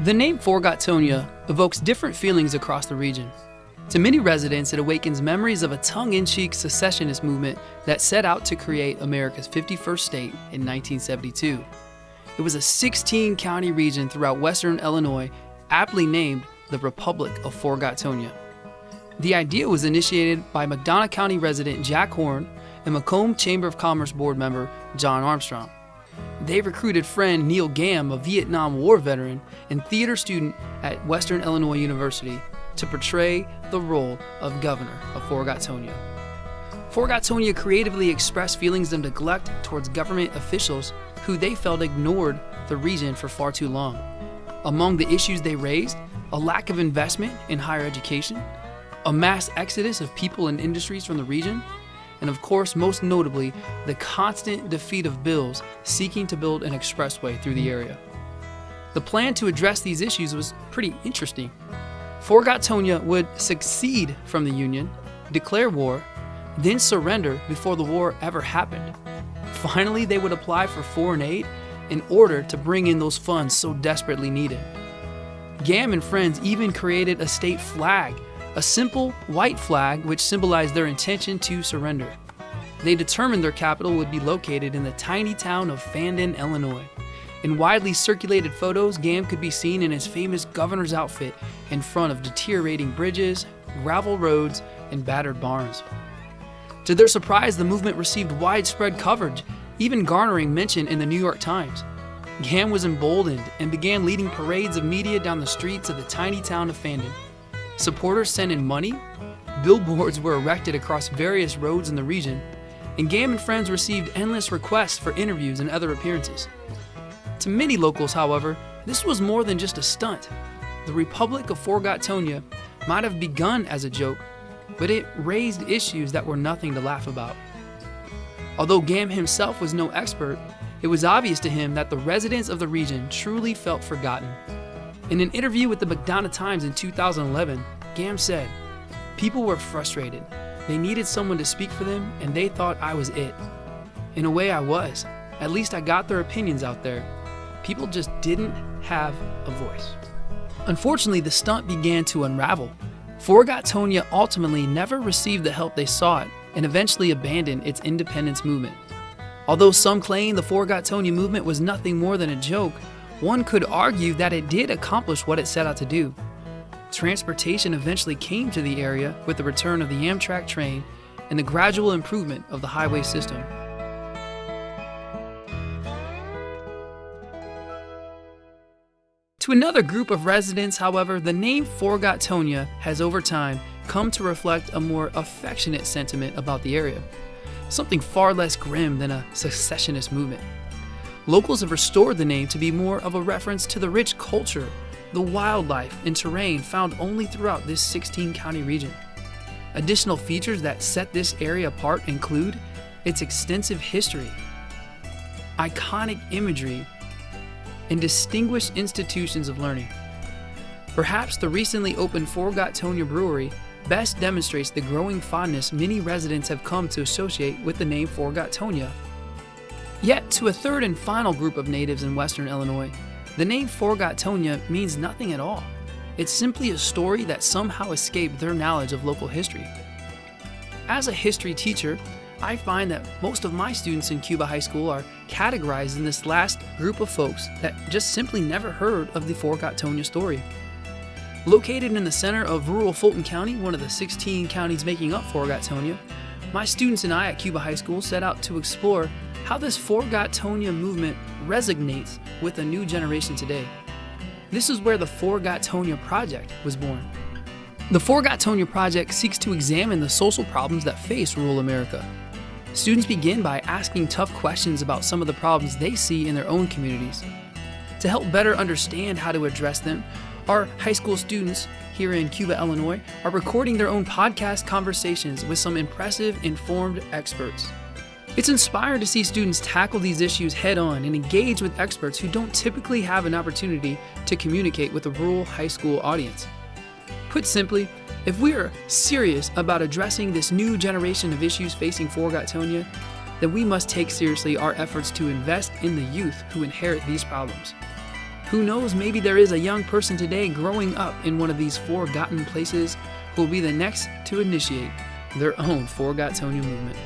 The name Forgotonia evokes different feelings across the region. To many residents, it awakens memories of a tongue-in-cheek secessionist movement that set out to create America's 51st state in 1972. It was a 16-county region throughout western Illinois, aptly named the Republic of Forgotonia. The idea was initiated by McDonough County resident Jack Horn and Macomb Chamber of Commerce board member John Armstrong. They recruited friend Neil Gamm, a Vietnam War veteran and theater student at Western Illinois University, to portray the role of governor of Forgotonia. Forgotonia creatively expressed feelings of neglect towards government officials who they felt ignored the region for far too long. Among the issues they raised, a lack of investment in higher education, a mass exodus of people and industries from the region, and of course, most notably, the constant defeat of bills seeking to build an expressway through the area. The plan to address these issues was pretty interesting. Forgotonia would secede from the Union, declare war, then surrender before the war ever happened. Finally, they would apply for foreign aid in order to bring in those funds so desperately needed. Gamm and friends even created a state flag, a simple white flag which symbolized their intention to surrender. They determined their capital would be located in the tiny town of Fandon, Illinois. In widely circulated photos, Gamm could be seen in his famous governor's outfit in front of deteriorating bridges, gravel roads, and battered barns. To their surprise, the movement received widespread coverage, even garnering mention in the New York Times. Gamm was emboldened and began leading parades of media down the streets of the tiny town of Fandon. Supporters sent in money, billboards were erected across various roads in the region, and Gamm and friends received endless requests for interviews and other appearances. To many locals, however, this was more than just a stunt. The Republic of Forgotonia might have begun as a joke, but it raised issues that were nothing to laugh about. Although Gamm himself was no expert, it was obvious to him that the residents of the region truly felt forgotten. In an interview with the McDonough Times in 2011, Gamm said, "People were frustrated. They needed someone to speak for them, and they thought I was it. In a way, I was. At least I got their opinions out there. People just didn't have a voice." Unfortunately, the stunt began to unravel. Forgotonia ultimately never received the help they sought and eventually abandoned its independence movement. Although some claim the Forgotonia movement was nothing more than a joke, one could argue that it did accomplish what it set out to do. Transportation eventually came to the area with the return of the Amtrak train and the gradual improvement of the highway system. To another group of residents, however, the name Forgotonia has over time come to reflect a more affectionate sentiment about the area, something far less grim than a secessionist movement. Locals have restored the name to be more of a reference to the rich culture, the wildlife, and terrain found only throughout this 16-county region. Additional features that set this area apart include its extensive history, iconic imagery, and distinguished institutions of learning. Perhaps the recently opened Forgotonia Brewery best demonstrates the growing fondness many residents have come to associate with the name Forgotonia. Yet, to a third and final group of natives in western Illinois, the name Forgotonia means nothing at all. It's simply a story that somehow escaped their knowledge of local history. As a history teacher, I find that most of my students in Cuba High School are categorized in this last group of folks that just simply never heard of the Forgotonia story. Located in the center of rural Fulton County, one of the 16 counties making up Forgotonia, my students and I at Cuba High School set out to explore how this Forgotonia movement resonates with a new generation today. This is where the Forgotonia Project was born. The Forgotonia Project seeks to examine the social problems that face rural America. Students begin by asking tough questions about some of the problems they see in their own communities. To help better understand how to address them, our high school students here in Cuba, Illinois, are recording their own podcast conversations with some impressive, informed experts. It's inspiring to see students tackle these issues head-on and engage with experts who don't typically have an opportunity to communicate with a rural high school audience. Put simply, if we are serious about addressing this new generation of issues facing Forgotonia, then we must take seriously our efforts to invest in the youth who inherit these problems. Who knows, maybe there is a young person today growing up in one of these forgotten places who will be the next to initiate their own Forgotonia movement.